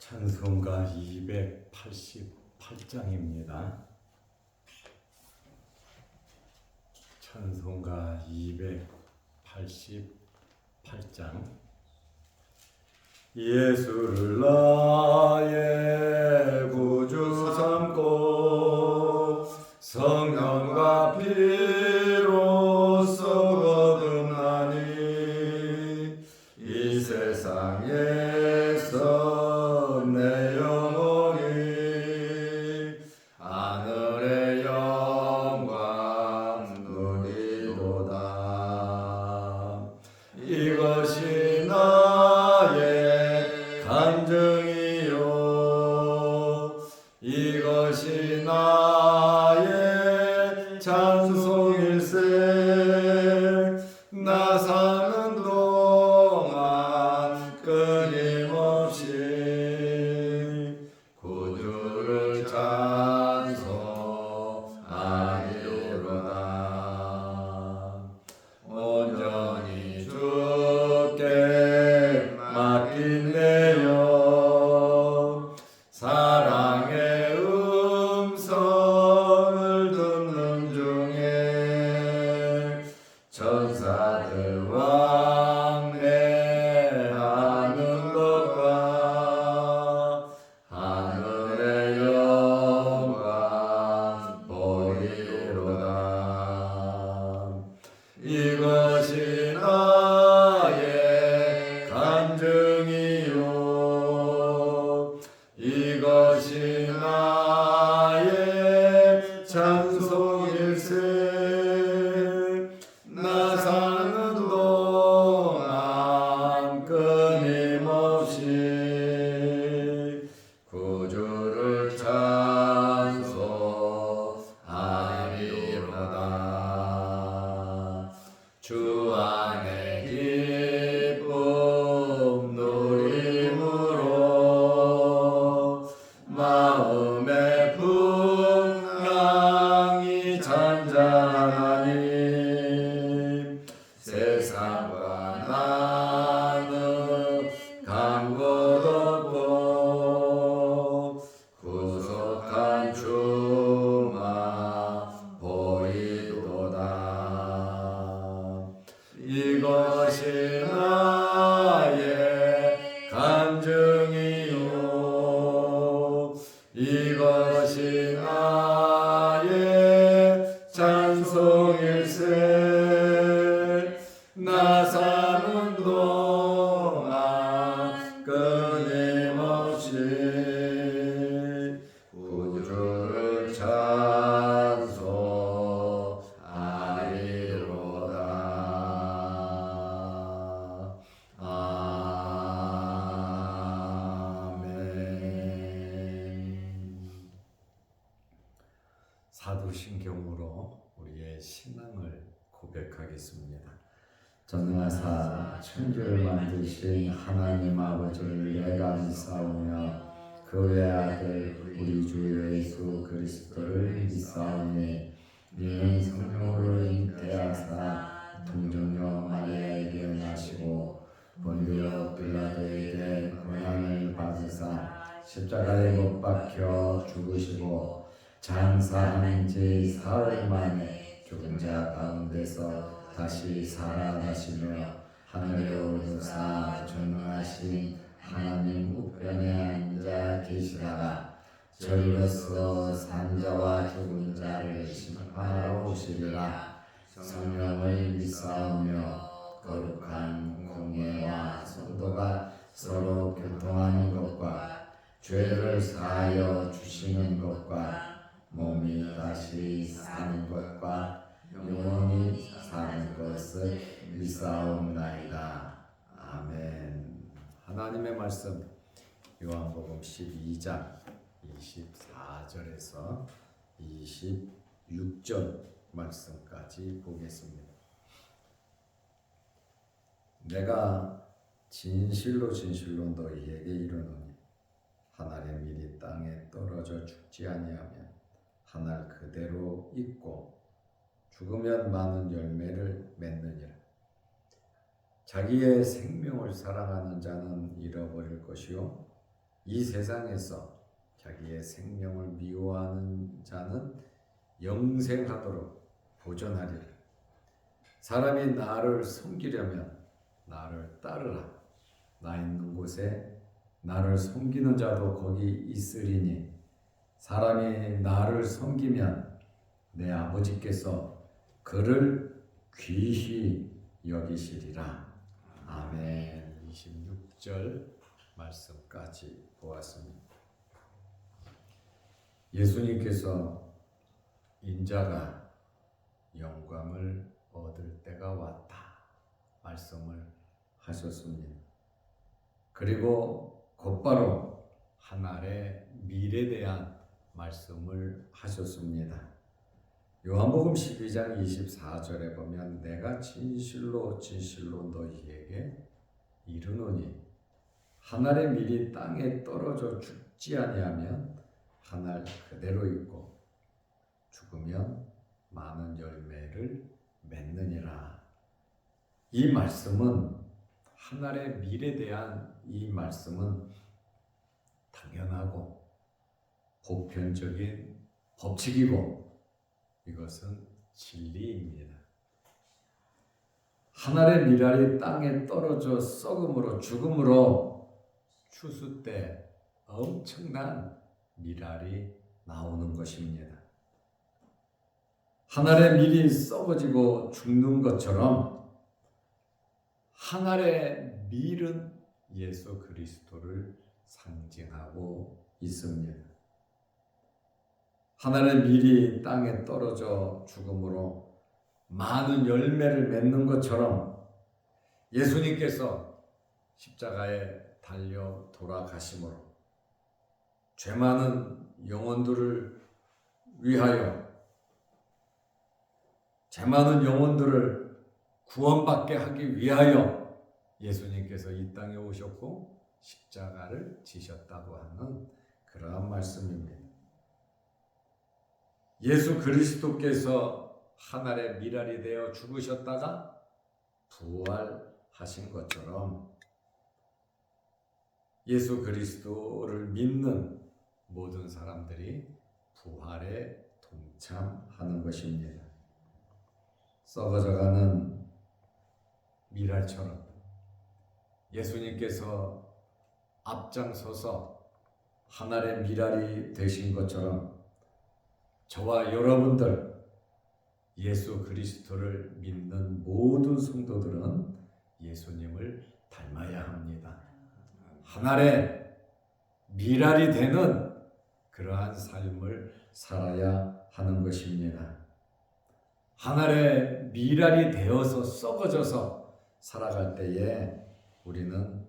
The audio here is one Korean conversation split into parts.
찬송가 288장입니다. 찬송가 288장. 예수를 나의 구주 삼고 성령과 피로써 거듭나니 이 세상에서 내 영혼이 하늘의 영광 누리도다. 이것이 나의 간증이요, 이것이 나의 찬송일세. 나 사는 동안 끊임없이 구주를 찬송하리로다. 온전히 주께 맡긴 내 영, 사랑의 음성을 듣는 중에 천사들 왕래하는 것과 하늘의 영광 보리로다. 이것이 나의 간증이요, 이것이 나의 찬송일세. 나 사는 동안 끊임없이 구주를 찬송하리로다. 주 안에 기쁨 누림으로 마음의 풍랑이 잔잔하니 세상과 나는 간 것 없고 구속한 주만 보이도다. 이것이 나의 간증이요, 이것이 나의 찬송일세. 나 사는 동안 끊임없이 구주를 찬송하리로다. 아멘. 사도신경으로 우리의 신앙을 고백하겠습니다. 전능하사 천지를 만드신 하나님 아버지를 내가 믿사오며 그 외아들 우리 주 예수 그리스도를 믿사오니 이는 성령으로 잉태하사 동정녀 마리아에게 나시고 본디오 빌라도에게 고난을 받으사 십자가에 못 박혀 죽으시고 장사한 지 사흘 만에 죽은 자 가운데서 다시 살아나시며 하늘에 오르사 전능하신 하나님 우편에 앉아 계시다가 저리로서 산자와 죽은 자를 심판하러 오시리라. 성령을 믿사오며 거룩한 공예와 성도가 서로 교통하는 것과 죄를 사하여 주시는 것과 몸이 다시 사는 것과 영원히 사는 것을 믿사옵나이다. 아멘. 하나님의 말씀 요한복음 12장 24절에서 26절 말씀까지 보겠습니다. 내가 진실로 진실로 너희에게 이르노니 하나의 밀이 땅에 떨어져 죽지 아니하면 하늘 그대로 있고 죽으면 많은 열매를 맺느니라. 자기의 생명을 사랑하는 자는 잃어버릴 것이요 이 세상에서 자기의 생명을 미워하는 자는 영생하도록 보존하리라. 사람이 나를 섬기려면 나를 따르라. 나 있는 곳에 나를 섬기는 자도 거기 있으리니 사람이 나를 섬기면 내 아버지께서 그를 귀히 여기시리라. 아멘. 26절 말씀까지 보았습니다. 예수님께서 인자가 영광을 얻을 때가 왔다 말씀을 하셨습니다. 그리고 곧바로 하늘의 미래에 대한 말씀을 하셨습니다. 요한복음 12장 24절에 보면 내가 진실로 진실로 너희에게 이르노니 하늘의 밀이 땅에 떨어져 죽지 아니하면 하늘 그대로 있고 죽으면 많은 열매를 맺느니라. 이 말씀은 하늘의 밀에 대한 이 말씀은 당연하고 보편적인 법칙이고 이것은 진리입니다. 하늘의 밀알이 땅에 떨어져 썩음으로 죽음으로 추수 때 엄청난 밀알이 나오는 것입니다. 하늘의 밀이 썩어지고 죽는 것처럼 하늘의 밀은 예수 그리스도를 상징하고 있습니다. 하늘의 밀이 땅에 떨어져 죽음으로 많은 열매를 맺는 것처럼 예수님께서 십자가에 달려 돌아가심으로 죄 많은 영혼들을 위하여 죄 많은 영혼들을 구원받게 하기 위하여 예수님께서 이 땅에 오셨고 십자가를 지셨다고 하는 그러한 말씀입니다. 예수 그리스도께서 하늘의 밀알이 되어 죽으셨다가 부활하신 것처럼 예수 그리스도를 믿는 모든 사람들이 부활에 동참하는 것입니다. 썩어져가는 밀알처럼 예수님께서 앞장서서 하늘의 밀알이 되신 것처럼 저와 여러분들 예수 그리스도를 믿는 모든 성도들은 예수님을 닮아야 합니다. 하늘의 밀알이 되는 그러한 삶을 살아야 하는 것입니다. 하늘의 밀알이 되어서 썩어져서 살아갈 때에 우리는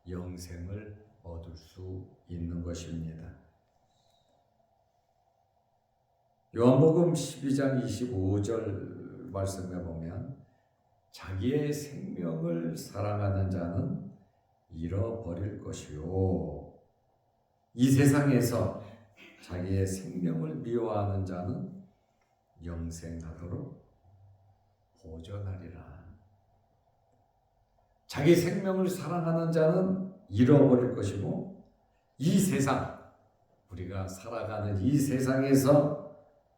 영생을 얻을 수 있는 것입니다. 요한복음 12장 25절 말씀에 보면 자기의 생명을 사랑하는 자는 잃어버릴 것이요 이 세상에서 자기의 생명을 미워하는 자는 영생하도록 보존하리라. 자기 생명을 사랑하는 자는 잃어버릴 것이고 이 세상 우리가 살아가는 이 세상에서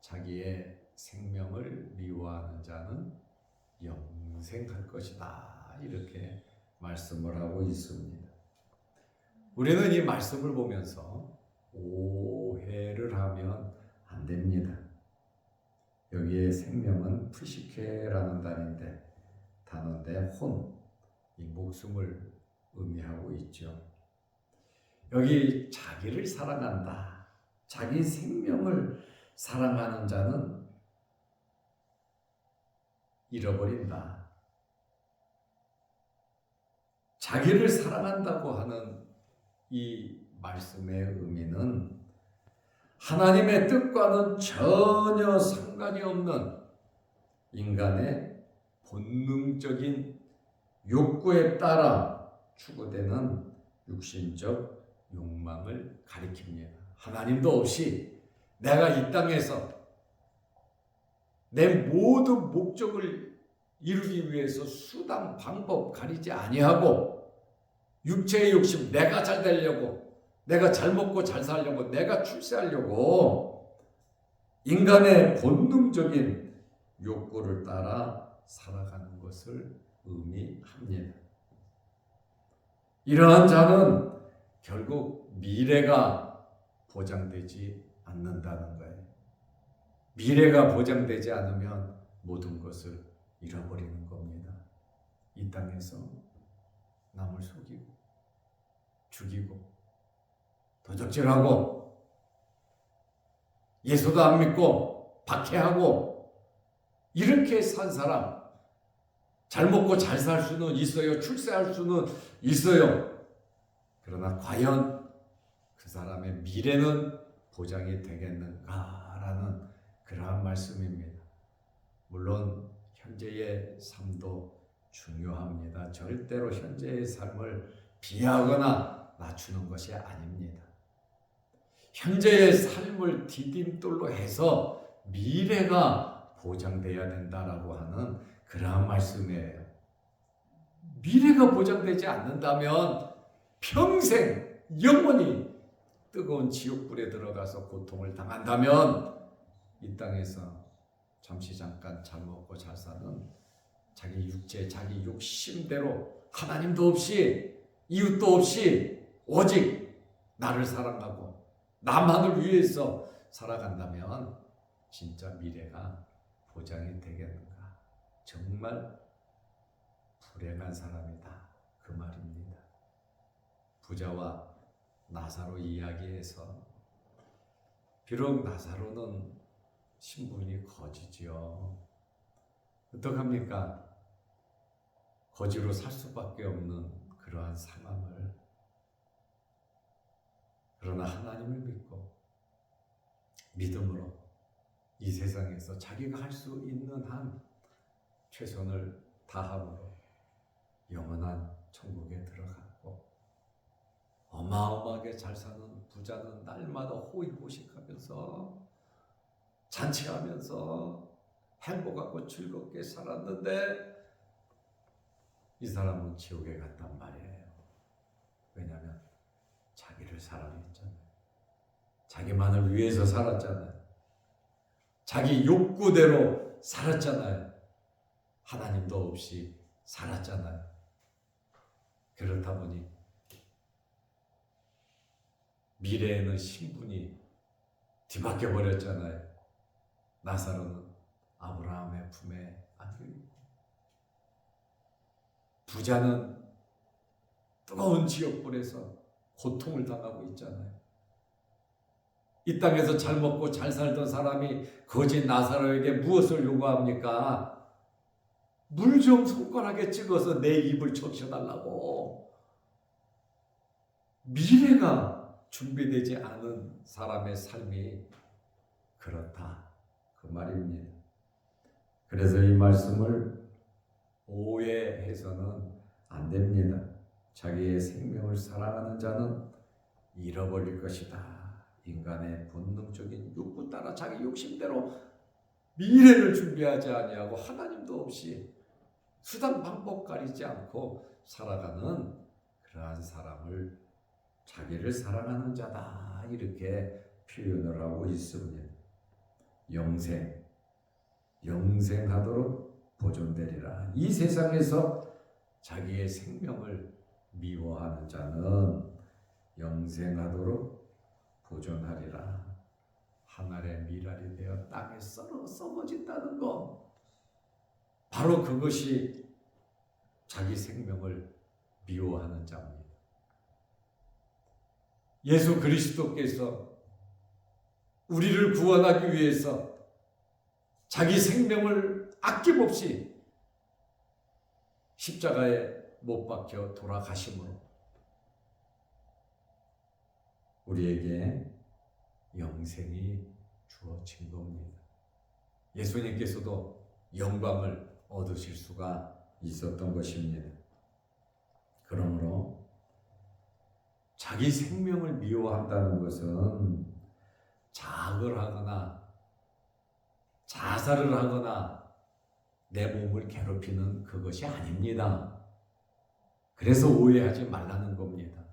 자기의 생명을 미워하는 자는 영생할 것이다. 이렇게 말씀을 하고 있습니다. 우리는 이 말씀을 보면서 오해를 하면 안 됩니다. 여기에 생명은 프시케라는 단어인데 이 목숨을 의미하고 있죠. 여기 자기를 사랑한다. 자기 생명을 사랑하는 자는 잃어버린다. 자기를 사랑한다고 하는 이 말씀의 의미는 하나님의 뜻과는 전혀 상관이 없는 인간의 본능적인 욕구에 따라 추구되는 육신적 욕망을 가리킵니다. 하나님도 없이 내가 이 땅에서 내 모든 목적을 이루기 위해서 수단, 방법 가리지 아니하고 육체의 욕심, 내가 잘 되려고 내가 잘 먹고 잘 살려고, 내가 출세하려고 인간의 본능적인 욕구를 따라 살아가는 것을 의미합니다. 이러한 자는 결국 미래가 보장되지 않는다는 거예요. 미래가 보장되지 않으면 모든 것을 잃어버리는 겁니다. 이 땅에서 남을 속이고 죽이고 도적질하고 예수도 안 믿고 박해하고 이렇게 산 사람, 잘 먹고 잘 살 수는 있어요. 출세할 수는 있어요. 그러나 과연 그 사람의 미래는 보장이 되겠는가라는 그러한 말씀입니다. 물론 현재의 삶도 중요합니다. 절대로 현재의 삶을 비하하거나 낮추는 것이 아닙니다. 현재의 삶을 디딤돌로 해서 미래가 보장돼야 된다라고 하는 그러한 말씀이에요. 미래가 보장되지 않는다면 평생 영원히 뜨거운 지옥불에 들어가서 고통을 당한다면 이 땅에서 잠시 잠깐 잘 먹고 잘 사는 자기 육체, 자기 욕심대로 하나님도 없이 이웃도 없이 오직 나를 사랑하고 나만을 위해서 살아간다면 진짜 미래가 보장이 되겠는가? 정말 불행한 사람이다. 그 말입니다. 부자와 나사로 이야기에서 비록 나사로는 신분이 거지지요. 어떡합니까? 거지로 살 수밖에 없는 그러한 상황을, 그러나 하나님을 믿고 믿음으로 이 세상에서 자기가 할 수 있는 한 최선을 다함으로 영원한 천국에 들어갔고, 어마어마하게 잘 사는 부자는 날마다 호의호식하면서 잔치하면서 행복하고 즐겁게 살았는데 이 사람은 지옥에 갔단 말이에요. 왜냐하면 자기를 사랑했잖아요. 자기만을 위해서 살았잖아요. 자기 욕구대로 살았잖아요. 하나님도 없이 살았잖아요. 그렇다 보니 미래에는 신분이 뒤바뀌어 버렸잖아요. 나사로는 아브라함의 품에 안겨있고, 부자는 뜨거운 지옥불에서 고통을 당하고 있잖아요. 이 땅에서 잘 먹고 잘 살던 사람이 거지 나사로에게 무엇을 요구합니까? 물 좀 손가락에 찍어서 내 입을 적셔달라고. 미래가 준비되지 않은 사람의 삶이 그렇다, 그 말입니다. 그래서 이 말씀을 오해해서는 안 됩니다. 자기의 생명을 사랑하는 자는 잃어버릴 것이다. 인간의 본능적인 욕구 따라 자기 욕심대로 미래를 준비하지 아니하고 하나님도 없이 수단 방법 가리지 않고 살아가는 그러한 사람을 자기를 사랑하는 자다, 이렇게 표현을 하고 있습니다. 영생하도록 보존되리라. 이 세상에서 자기의 생명을 미워하는 자는 영생하도록 보존하리라. 하늘의 미랄이 되어 땅에 썩어진다는 것, 바로 그것이 자기 생명을 미워하는 자입니다. 예수 그리스도께서 우리를 구원하기 위해서 자기 생명을 아낌없이 십자가에 못 박혀 돌아가심으로 우리에게 영생이 주어진 겁니다. 예수님께서도 영광을 얻으실 수가 있었던 것입니다. 그러므로 자기 생명을 미워한다는 것은 자학을 하거나 자살을 하거나 내 몸을 괴롭히는 그것이 아닙니다. 그래서 오해하지 말라는 겁니다.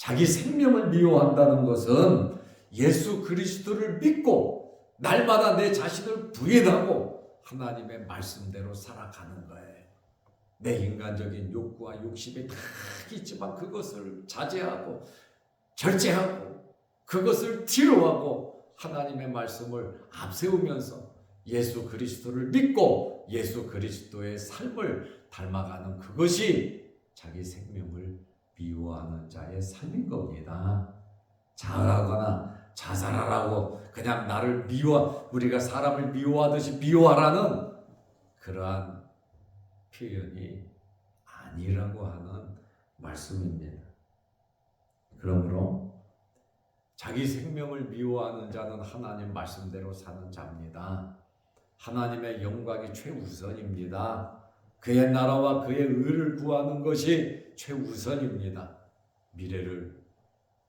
자기 생명을 미워한다는 것은 예수 그리스도를 믿고 날마다 내 자신을 부인하고 하나님의 말씀대로 살아가는 거예요. 내 인간적인 욕구와 욕심이 다 있지만 그것을 자제하고 절제하고 그것을 뒤로하고 하나님의 말씀을 앞세우면서 예수 그리스도를 믿고 예수 그리스도의 삶을 닮아가는 그것이 자기 생명을 미워하는 자의 삶인 겁니다. 자하거나 자살하라고 그냥 나를 우리가 사람을 미워하듯이 미워하라는 그러한 표현이 아니라고 하는 말씀입니다. 그러므로 자기 생명을 미워하는 자는 하나님 말씀대로 사는 자입니다. 하나님의 영광이 최우선입니다. 그의 나라와 그의 의를 구하는 것이 최우선입니다. 미래를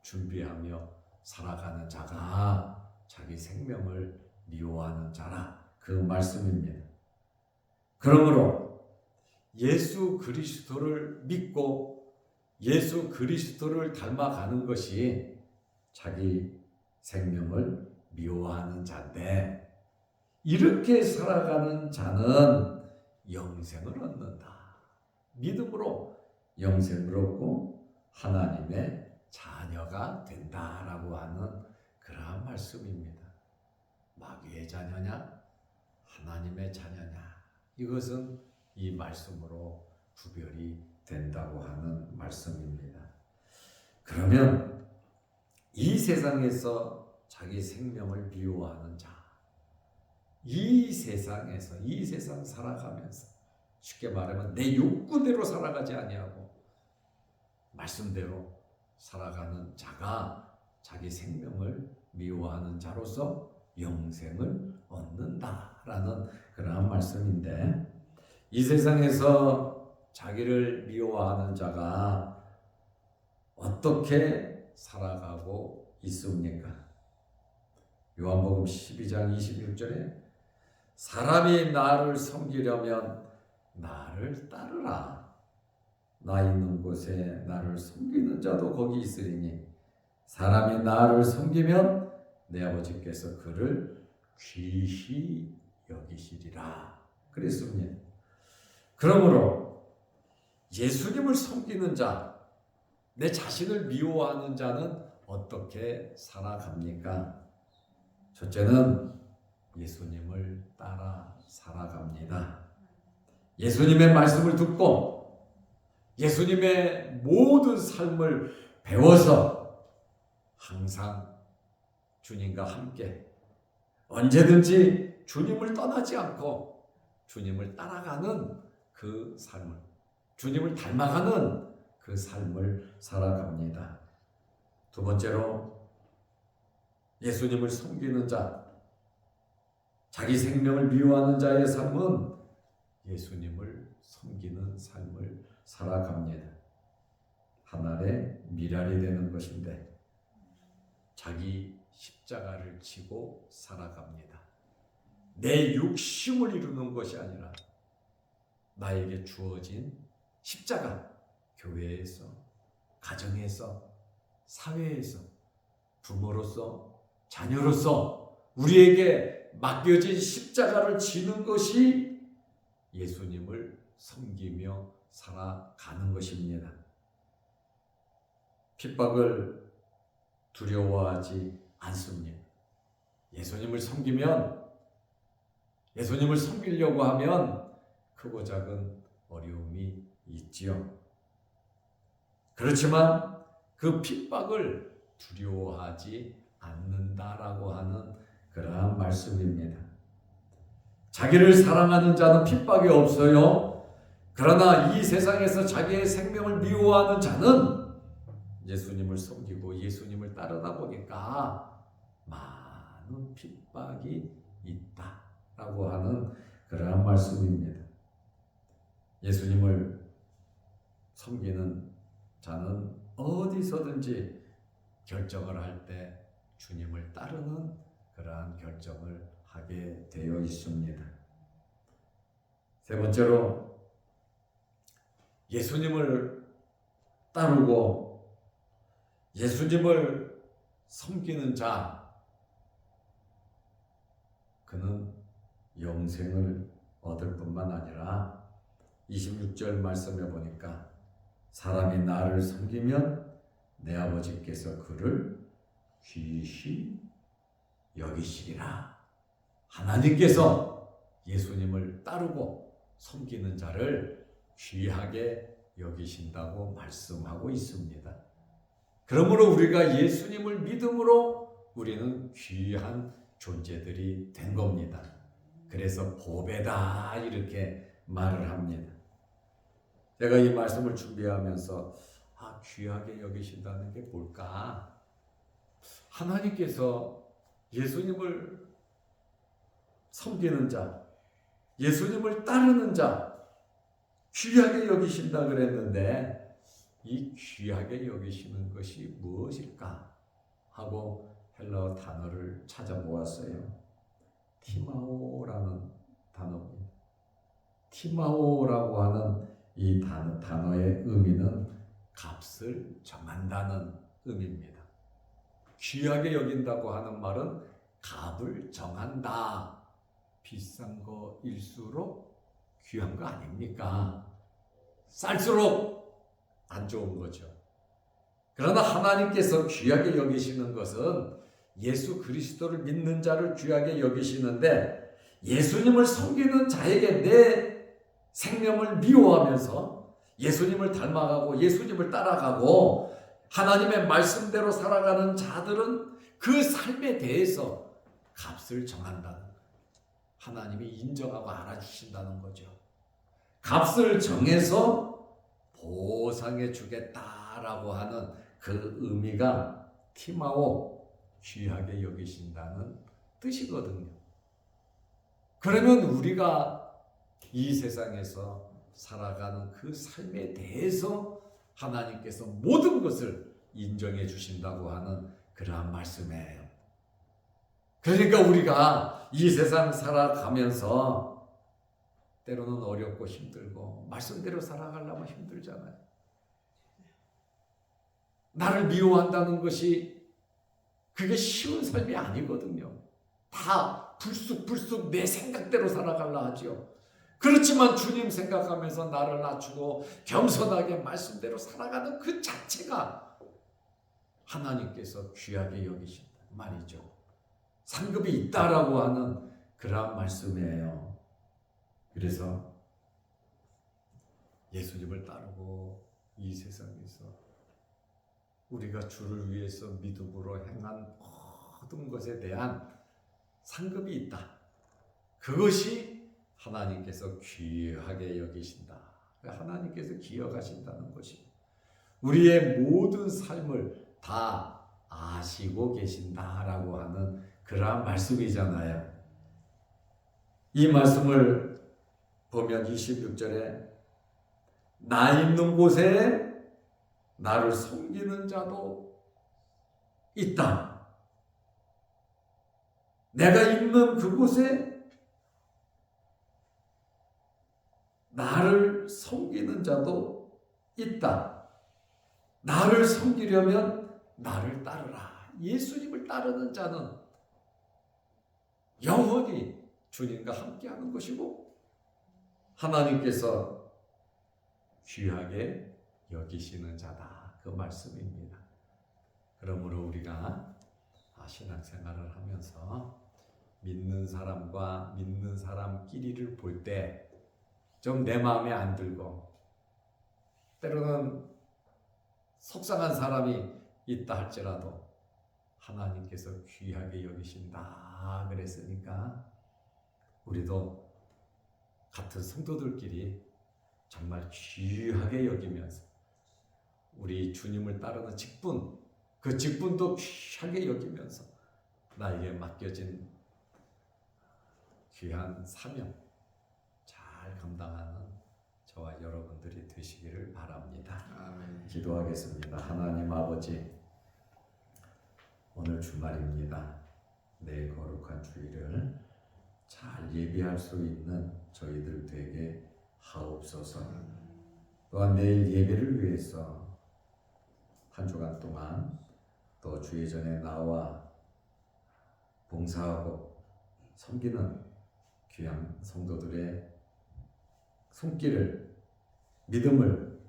준비하며 살아가는 자가 자기 생명을 미워하는 자라 그 말씀입니다. 그러므로 예수 그리스도를 믿고 예수 그리스도를 닮아가는 것이 자기 생명을 미워하는 자인데 이렇게 살아가는 자는 영생을 얻는다. 믿음으로 영생을 얻고 하나님의 자녀가 된다라고 하는 그러한 말씀입니다. 마귀의 자녀냐 하나님의 자녀냐 이것은 이 말씀으로 구별이 된다고 하는 말씀입니다. 그러면 이 세상에서 자기 생명을 미워하는 자, 이 세상 살아가면서 쉽게 말하면 내 욕구대로 살아가지 아니하고 말씀대로 살아가는 자가 자기 생명을 미워하는 자로서 영생을 얻는다라는 그러한 말씀인데 이 세상에서 자기를 미워하는 자가 어떻게 살아가고 있습니까? 요한복음 12장 26절에 사람이 나를 섬기려면 나를 따르라. 나 있는 곳에 나를 섬기는 자도 거기 있으리니 사람이 나를 섬기면 내 아버지께서 그를 귀히 여기시리라. 그랬습니다. 그러므로 예수님을 섬기는 자, 내 자신을 미워하는 자는 어떻게 살아갑니까? 첫째는 예수님을 따라 살아갑니다. 예수님의 말씀을 듣고 예수님의 모든 삶을 배워서 항상 주님과 함께 언제든지 주님을 떠나지 않고 주님을 따라가는 그 삶을, 주님을 닮아가는 그 삶을 살아갑니다. 두 번째로 예수님을 섬기는 자, 자기 생명을 미워하는 자의 삶은 예수님을 섬기는 삶을 살아갑니다. 하늘의 미랄이 되는 것인데 자기 십자가를 지고 살아갑니다. 내 욕심을 이루는 것이 아니라 나에게 주어진 십자가, 교회에서, 가정에서, 사회에서, 부모로서, 자녀로서 우리에게 맡겨진 십자가를 지는 것이 예수님을 섬기며 살아가는 것입니다. 핍박을 두려워하지 않습니다. 예수님을 섬기면, 예수님을 섬기려고 하면 크고 작은 어려움이 있지요. 그렇지만 그 핍박을 두려워하지 않는다라고 하는 그러한 말씀입니다. 자기를 사랑하는 자는 핍박이 없어요. 그러나 이 세상에서 자기의 생명을 미워하는 자는 예수님을 섬기고 예수님을 따르다 보니까 많은 핍박이 있다라고 하는 그러한 말씀입니다. 예수님을 섬기는 자는 어디서든지 결정을 할 때 주님을 따르는 그러한 결정을 하게 되어 있습니다. 세 번째로 예수님을 따르고 예수님을 섬기는 자, 그는 영생을 얻을 뿐만 아니라 26절 말씀에 보니까 사람이 나를 섬기면 내 아버지께서 그를 귀히 여기시리라. 하나님께서 예수님을 따르고 섬기는 자를 귀하게 여기신다고 말씀하고 있습니다. 그러므로 우리가 예수님을 믿음으로 우리는 귀한 존재들이 된 겁니다. 그래서 보배다 이렇게 말을 합니다. 제가 이 말씀을 준비하면서 귀하게 여기신다는 게 뭘까? 하나님께서 예수님을 섬기는 자, 예수님을 따르는 자 귀하게 여기신다 그랬는데 이 귀하게 여기시는 것이 무엇일까 하고 헬라어 단어를 찾아보았어요. 티마오라는 단어입니다. 티마오라고 하는 이 단어의 의미는 값을 정한다는 의미입니다. 귀하게 여긴다고 하는 말은 값을 정한다. 비싼 거일수록 귀한 거 아닙니까? 쌀수록 안 좋은 거죠. 그러나 하나님께서 귀하게 여기시는 것은 예수 그리스도를 믿는 자를 귀하게 여기시는데 예수님을 섬기는 자에게 내 생명을 미워하면서 예수님을 닮아가고 예수님을 따라가고 하나님의 말씀대로 살아가는 자들은 그 삶에 대해서 값을 정한다는 거예요. 하나님이 인정하고 알아주신다는 거죠. 값을 정해서 보상해 주겠다라고 하는 그 의미가 티마오, 귀하게 여기신다는 뜻이거든요. 그러면 우리가 이 세상에서 살아가는 그 삶에 대해서 하나님께서 모든 것을 인정해 주신다고 하는 그러한 말씀이에요. 그러니까 우리가 이 세상 살아가면서 때로는 어렵고 힘들고 말씀대로 살아가려면 힘들잖아요. 나를 미워한다는 것이 그게 쉬운 삶이 아니거든요. 다 불쑥불쑥 내 생각대로 살아가려 하죠. 그렇지만 주님 생각하면서 나를 낮추고 겸손하게 말씀대로 살아가는 그 자체가 하나님께서 귀하게 여기신다 말이죠. 상급이 있다라고 하는 그러한 말씀이에요. 그래서 예수님을 따르고 이 세상에서 우리가 주를 위해서 믿음으로 행한 모든 것에 대한 상급이 있다. 그것이 하나님께서 귀하게 여기신다. 하나님께서 기억하신다는 것이 우리의 모든 삶을 다 아시고 계신다라고 하는 그러한 말씀이잖아요. 이 말씀을 보면 26절에 나 있는 곳에 나를 섬기는 자도 있다. 내가 있는 그곳에 나를 섬기는 자도 있다. 나를 섬기려면 나를 따르라. 예수님을 따르는 자는 영원히 주님과 함께하는 것이고 하나님께서 귀하게 여기시는 자다. 그 말씀입니다. 그러므로 우리가 신앙생활을 하면서 믿는 사람과 믿는 사람끼리를 볼 때 좀 내 마음에 안 들고 때로는 속상한 사람이 있다 할지라도 하나님께서 귀하게 여기신다 그랬으니까 우리도 같은 성도들끼리 정말 귀하게 여기면서 우리 주님을 따르는 직분, 그 직분도 귀하게 여기면서 나에게 맡겨진 귀한 사명 잘 감당하는 저와 여러분들이 되시기를 바랍니다. 아멘. 기도하겠습니다. 하나님 아버지, 오늘 주말입니다. 내일 거룩한 주일을 잘 예비할 수 있는 저희들 되게 하옵소서. 또한 내일 예배를 위해서 한 주간 동안 또 주의 전에 나와 봉사하고 섬기는 귀한 성도들의 손길을, 믿음을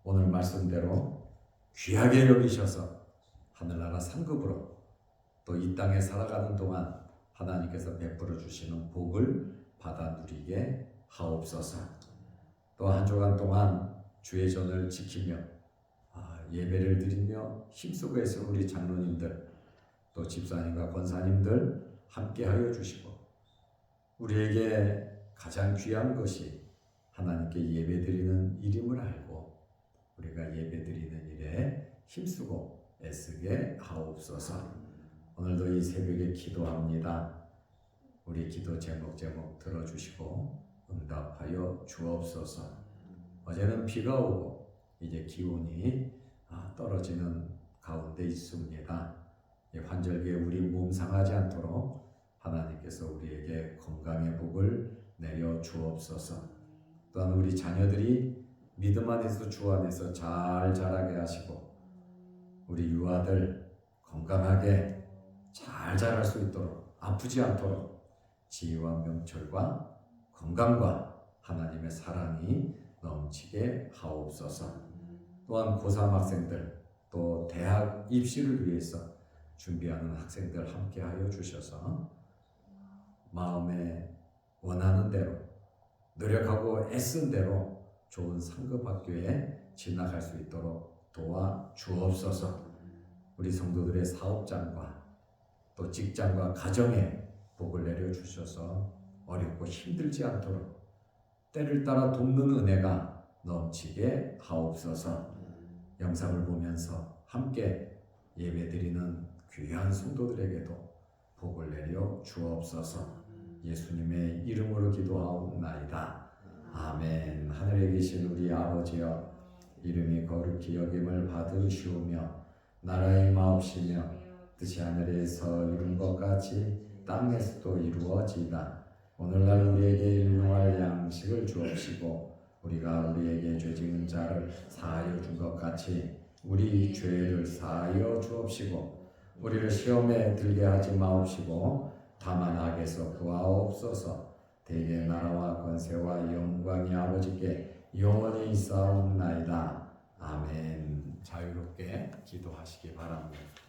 오늘 말씀대로 귀하게 여기셔서 하늘나라 상급으로 또 이 땅에 살아가는 동안 하나님께서 베풀어 주시는 복을 받아 누리게 하옵소서. 또 한 주간 동안 주의 전을 지키며 예배를 드리며 힘쓰고 있을 우리 장로님들 또 집사님과 권사님들 함께하여 주시고, 우리에게 가장 귀한 것이 하나님께 예배드리는 일임을 알고 우리가 예배드리는 일에 힘쓰고 애쓰게 하옵소서. 오늘도 이 새벽에 기도합니다. 우리 기도 제목 들어주시고 응답하여 주옵소서. 어제는 비가 오고 이제 기온이 떨어지는 가운데 있습니다. 환절기에 우리 몸 상하지 않도록 하나님께서 우리에게 건강의 복을 내려 주옵소서. 또한 우리 자녀들이 믿음 안에서 주 안에서 잘 자라게 하시고 우리 유아들 건강하게 잘 자랄 수 있도록, 아프지 않도록 지혜와 명철과 건강과 하나님의 사랑이 넘치게 하옵소서. 또한 고3 학생들 또 대학 입시를 위해서 준비하는 학생들 함께하여 주셔서 마음에 원하는 대로 노력하고 애쓴 대로 좋은 상급 학교에 진학할 수 있도록 도와 주옵소서. 우리 성도들의 사업장과 또 직장과 가정에 복을 내려 주셔서 어렵고 힘들지 않도록 때를 따라 돕는 은혜가 넘치게 하옵소서. 영상을 보면서 함께 예배드리는 귀한 성도들에게도 복을 내려 주옵소서. 예수님의 이름으로 기도하옵나이다. 아멘. 하늘에 계신 우리 아버지여, 이름이 거룩히 여김을 받으시오며 나라의 마옵시며 뜻이 하늘에서 이룬 것 같이 땅에서도 이루어지이다. 오늘날 우리에게 일용할 양식을 주옵시고 우리가 우리에게 죄 지은 자를 사하여 준 것 같이 우리 죄를 사하여 주옵시고 우리를 시험에 들게 하지 마옵시고 다만 악에서 구하옵소서. 대개 나라와 권세와 영광이 아버지께 영원히 있사옵나이다. 아멘. 자유롭게 기도하시기 바랍니다.